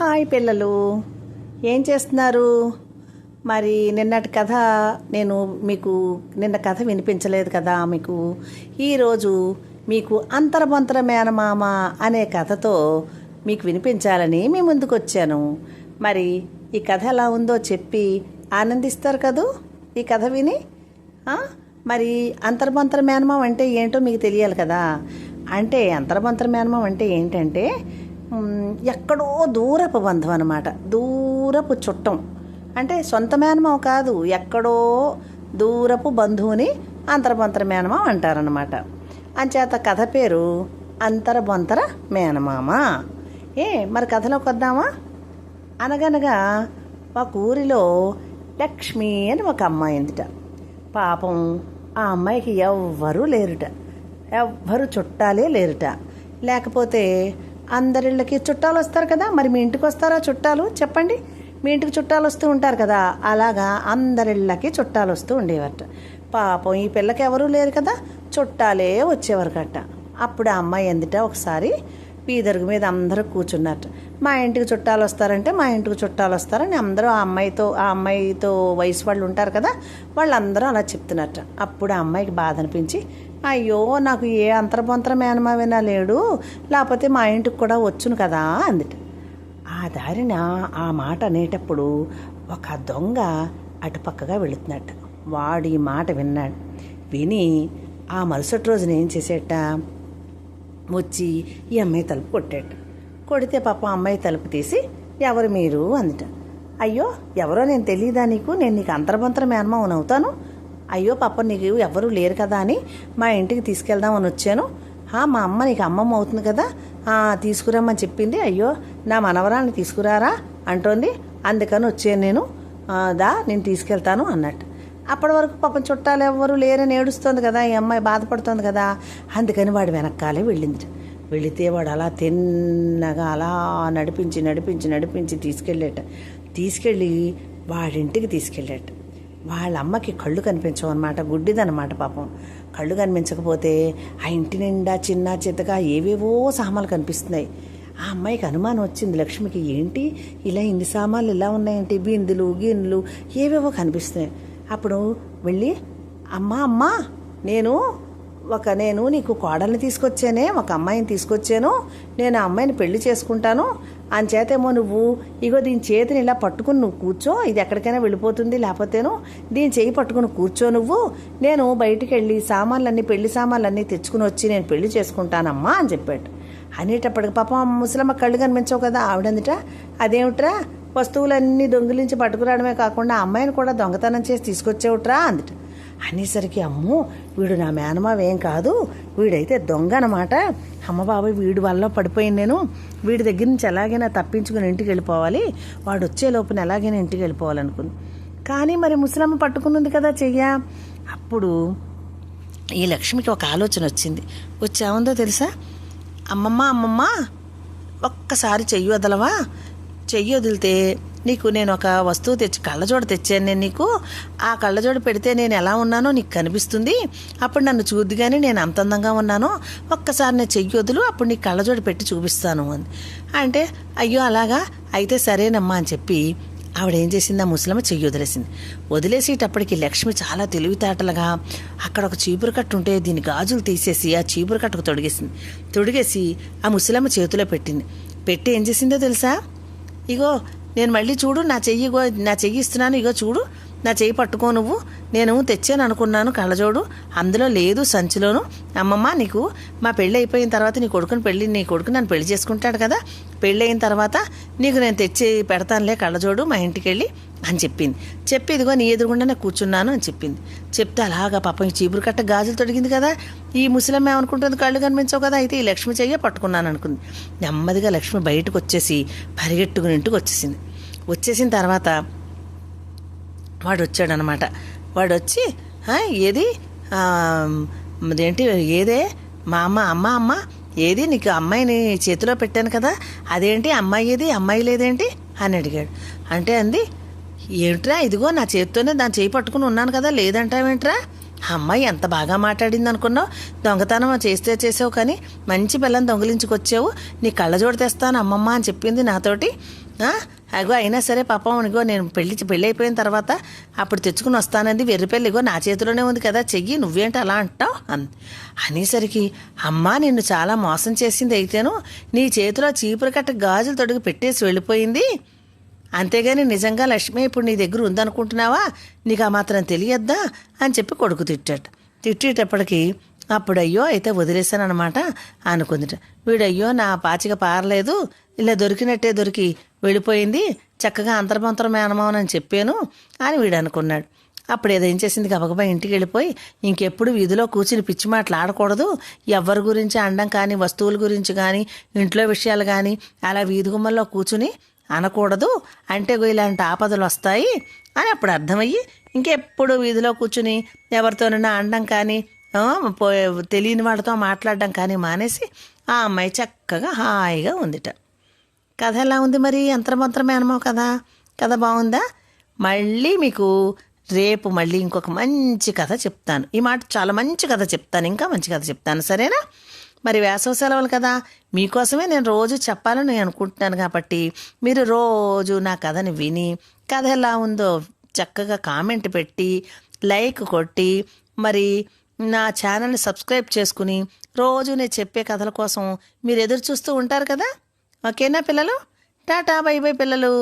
Hi పిల్లలు, ఏం చేస్తున్నారు? మరి నిన్నటి కథ నేను మీకు నిన్న కథ వినిపించలేదు కదా. మీకు ఈరోజు మీకు అంతరమంతర మేనమామ అనే కథతో మీకు వినిపించాలని మీ ముందుకు వచ్చాను. మరి ఈ కథ ఎలా ఉందో చెప్పి ఆనందిస్తారు కదూ ఈ కథ విని. మరి అంతర్మంతర మేనమామ అంటే ఏంటో మీకు తెలియాలి కదా. అంటే అంతర్మంతర మేనమామ అంటే ఏంటంటే ఎక్కడో దూరపు బంధం అన్నమాట, దూరపు చుట్టం. అంటే సొంత మేనమామ కాదు, ఎక్కడో దూరపు బంధువుని అంతర్మంతర మేనమామ అంటారనమాట. అంచేత కథ పేరు అంతర్మంతర మేనమామ. మరి కథలోకి వద్దామా? అనగనగా ఒక ఊరిలో లక్ష్మి అని ఒక అమ్మాయి ఉందిట. పాపం ఆ అమ్మాయికి ఎవ్వరూ లేరుట, ఎవ్వరు చుట్టాలే లేరుట. లేకపోతే అందరిళ్ళకి చుట్టాలు వస్తారు కదా. మరి మీ ఇంటికి వస్తారా చుట్టాలు? చెప్పండి. మీ ఇంటికి చుట్టాలు వస్తూ ఉంటారు కదా, అలాగా అందరిళ్ళకి చుట్టాలు వస్తూ ఉండేవారట. పాపం ఈ పిల్లకి ఎవరూ లేరు కదా, చుట్టాలే వచ్చేవారు కట్ట. అప్పుడు ఆ అమ్మాయి ఎందుట ఒకసారి పీదరుగు మీద అందరూ కూర్చున్నట్టు. మా ఇంటికి చుట్టాలు వస్తారంటే మా ఇంటికి చుట్టాలు వస్తారని అందరూ ఆ అమ్మాయితో వయసు వాళ్ళు ఉంటారు కదా, వాళ్ళందరూ అలా చెప్తున్నట్టు. అప్పుడు ఆ అమ్మాయికి బాధ అనిపించి, అయ్యో నాకు ఏ అంతర్మంతర మేనమావేనా లేడు, లేకపోతే మా ఇంటికి కూడా వచ్చును కదా అందుట. ఆ దారిన ఆ మాట అనేటప్పుడు ఒక దొంగ అటుపక్కగా వెళుతున్నట్టు. వాడు ఈ మాట విన్నాడు. విని ఆ మరుసటి రోజున ఏం చేసేట, వచ్చి ఈ అమ్మాయి తలుపు కొట్టాడు. కొడితే పాపం అమ్మాయి తలుపు తీసి, ఎవరు మీరు అందుట. అయ్యో ఎవరో నేను తెలియదా నీకు, నేను నీకు అంతర్మంతర మేనమావని అవుతాను. అయ్యో పాప నీకు ఎవరు లేరు కదా అని మా ఇంటికి తీసుకెళ్దామని వచ్చాను. మా అమ్మ నీకు అమ్మమ్మ అవుతుంది కదా, తీసుకురమ్మని చెప్పింది. అయ్యో నా మనవరాన్ని తీసుకురారా అంటోంది, అందుకని వచ్చాను నేను, నేను తీసుకెళ్తాను అన్నట్టు. అప్పటి వరకు పాపం చుట్టాలు ఎవ్వరు లేరని ఏడుస్తుంది కదా ఈ అమ్మాయి, బాధపడుతుంది కదా. అందుకని వాడు వెనకాలే వెళ్ళింది. వెళితే వాడు అలా తిన్నగా అలా నడిపించి తీసుకెళ్ళి వాడింటికి తీసుకెళ్ళాట. వాళ్ళ అమ్మకి కళ్ళు కనిపించవు అనమాట, గుడ్డిదనమాట పాపం. కళ్ళు కనిపించకపోతే ఆ ఇంటి నిండా చిన్న చిత్తగా ఏవేవో సామాన్లు కనిపిస్తున్నాయి. ఆ అమ్మాయికి అనుమానం వచ్చింది లక్ష్మికి, ఏంటి ఇలా ఇన్ని సామాన్లు ఇలా ఉన్నాయేంటి, బిందులు గిన్నెలు ఏవేవో కనిపిస్తున్నాయి. అప్పుడు వెళ్ళి, అమ్మా నేను నీకు కోడల్ని తీసుకొచ్చానే, ఒక అమ్మాయిని తీసుకొచ్చాను, నేను ఆ అమ్మాయిని పెళ్లి చేసుకుంటాను, అంచేతేమో నువ్వు ఇగో దీని చేతిని ఇలా పట్టుకుని నువ్వు కూర్చో, ఇది ఎక్కడికైనా వెళ్ళిపోతుంది, లేకపోతేను దీని చేయి పట్టుకుని కూర్చో నువ్వు, నేను బయటికి వెళ్ళి పెళ్లి సామాన్లన్నీ తెచ్చుకుని వచ్చి నేను పెళ్లి చేసుకుంటానమ్మా అని చెప్పాడు. అనేటప్పటికి పాపం ముసలమ్మ కళ్ళు కనిపించవు కదా. ఆవిడందిట, అదేమిట్రా వస్తువులన్నీ దొంగిలించి పట్టుకురావడమే కాకుండా అమ్మాయిని కూడా దొంగతనం చేసి తీసుకొచ్చేవుట్రా అందుట. అనేసరికి, అమ్మో వీడు నా మేనమావ ఏం కాదు, వీడైతే దొంగ అనమాట, అమ్మ బాబాయ్ వీడి వల్ల పడిపోయింది, నేను వీడి దగ్గర నుంచి ఎలాగైనా తప్పించుకుని ఇంటికి వెళ్ళిపోవాలి, వాడు వచ్చే లోపున ఎలాగైనా ఇంటికి వెళ్ళిపోవాలనుకుంది. కానీ మరి ముసలమ్మ పట్టుకున్నది కదా చెయ్య. అప్పుడు ఈ లక్ష్మికి ఒక ఆలోచన వచ్చింది. వచ్చాముందో తెలుసా, అమ్మమ్మ ఒక్కసారి చెయ్యి వదలవా, చెయ్యి వదిలితే నీకు నేను ఒక వస్తువు కళ్ళజోడు తెచ్చాను నేను నీకు, ఆ కళ్ళజోడు పెడితే నేను ఎలా ఉన్నానో నీకు కనిపిస్తుంది, అప్పుడు నన్ను చూద్దిగానే నేను అంత అందంగా ఉన్నానో, ఒక్కసారి నేను చెయ్యి వదులు, అప్పుడు నీకు కళ్ళజోడు పెట్టి చూపిస్తాను అని అంటే, అయ్యో అలాగా అయితే సరేనమ్మా అని చెప్పి ఆవిడ ఏం చేసింది, ఆ ముసలమ్మ చెయ్యి వదిలేసింది. వదిలేసేటప్పటికి లక్ష్మి చాలా తెలివితేటలుగా అక్కడ ఒక చీపురు కట్టు ఉంటే దీని గాజులు తీసేసి ఆ చీపురు కట్టుకు తొడిగేసి ఆ ముసలమ్మ చేతిలో పెట్టి ఏం చేసిందో తెలుసా, ఇగో నేను మళ్ళీ చూడు నా చెయ్యి ఇస్తున్నాను, ఇగో చూడు నా చెయ్యి పట్టుకో నువ్వు, నేను తెచ్చాను అనుకున్నాను కళ్ళజోడు, అందులో లేదు సంచిలోను. అమ్మమ్మ నీకు మా పెళ్ళి అయిపోయిన తర్వాత నీ కొడుకు నన్ను పెళ్లి చేసుకుంటాడు కదా, పెళ్ళి అయిన తర్వాత నీకు నేను తెచ్చి పెడతానులే కళ్ళజోడు మా ఇంటికి వెళ్ళి అని చెప్పి ఇదిగో నీ ఎదురుగుండానే కూర్చున్నాను అని చెప్తే అలాగా పాపం ఈ చీపురు కట్ట గాజులు తొడిగింది కదా. ఈ ముసలమ్మ ఏమనుకుంటుంది, కళ్ళు కనిపించవు కదా, అయితే ఈ లక్ష్మి చెయ్య పట్టుకున్నాను అనుకుంది. నెమ్మదిగా లక్ష్మి బయటకు వచ్చేసి పరిగెట్టుకుని ఇంటికి వచ్చేసిన తర్వాత వాడు వచ్చాడనమాట. వాడు వచ్చి, ఏది ఏదే మా అమ్మ ఏది నీకు అమ్మాయిని చేతిలో పెట్టాను కదా, అదేంటి అమ్మాయి లేదేంటి అని అడిగాడు. అంటే అంది, ఏమిట్రా ఇదిగో నా చేతితోనే దాన్ని చేయి పట్టుకుని ఉన్నాను కదా, లేదంటావేంట్రా అమ్మాయి ఎంత బాగా మాట్లాడింది అనుకున్నావు. దొంగతనం చేసావు, కానీ మంచి పిల్లని దొంగిలించుకొచ్చావు. నీ కళ్ళజోడు తెస్తాను అమ్మమ్మ అని చెప్పింది నాతోటి. అగో అయినా సరే పాపం ఇగో నేను పెళ్ళి అయిపోయిన తర్వాత అప్పుడు తెచ్చుకుని వస్తానంది. వెర్రిపెళ్ళి ఇగో నా చేతిలోనే ఉంది కదా, చెయ్యి, నువ్వేంటి అలా అంటావు అనేసరికి, అమ్మా నిన్ను చాలా మోసం చేసింది అయితేను నీ చేతిలో చీపురు కట్ట గాజులు తొడుగు పెట్టేసి వెళ్ళిపోయింది. అంతేగాని నిజంగా లక్ష్మి ఇప్పుడు నీ దగ్గర ఉందనుకుంటున్నావా? నీకు ఆ మాత్రం తెలియద్దా అని చెప్పి కొడుకు తిట్టేటప్పటికి అప్పుడు అయ్యో అయితే వదిలేశానమాట అనుకుందిట. వీడయ్యో నా పాచిక పారలేదు, ఇలా దొరికినట్టే దొరికి వెళ్ళిపోయింది, చక్కగా అంతర్మంతరం మేనమావనని చెప్పాను అని వీడు అనుకున్నాడు. అప్పుడు ఏదేం చేసింది, గబగబా ఇంటికి వెళ్ళిపోయి ఇంకెప్పుడు వీధిలో కూర్చుని పిచ్చి మాటలు ఆడకూడదు, ఎవరి గురించి అండం కానీ వస్తువుల గురించి కానీ ఇంట్లో విషయాలు కానీ అలా వీధి గుమ్మల్లో కూర్చుని అనకూడదు, అంటే ఇలాంటి ఆపదలు వస్తాయి అని అప్పుడు అర్థమయ్యి ఇంకెప్పుడు వీధిలో కూర్చుని ఎవరితోనైనా అండం కానీ తెలియని వాళ్ళతో మాట్లాడడం కానీ మానేసి ఆ అమ్మాయి చక్కగా హాయిగా ఉందిట. కథ ఎలా ఉంది మరి? అంతర్మంతరమే అనమావు కదా, కథ బాగుందా? మళ్ళీ మీకు రేపు మళ్ళీ ఇంకొక మంచి కథ చెప్తాను. ఈ మాట చాలా మంచి కథ చెప్తాను, ఇంకా మంచి కథ చెప్తాను, సరేనా? మరి వేసవి సెలవులు కదా, మీకోసమే నేను రోజు చెప్పాలని అనుకుంటున్నాను. కాబట్టి మీరు రోజు నా కథని విని కథ ఎలా ఉందో చక్కగా కామెంట్ పెట్టి లైక్ కొట్టి మరి నా ఛానల్ని సబ్స్క్రైబ్ చేసుకుని రోజు నేను చెప్పే కథల కోసం మీరు ఎదురు చూస్తూ ఉంటారు కదా. ఓకేనా పిల్లలు? టాటా బై బై పిల్లలు.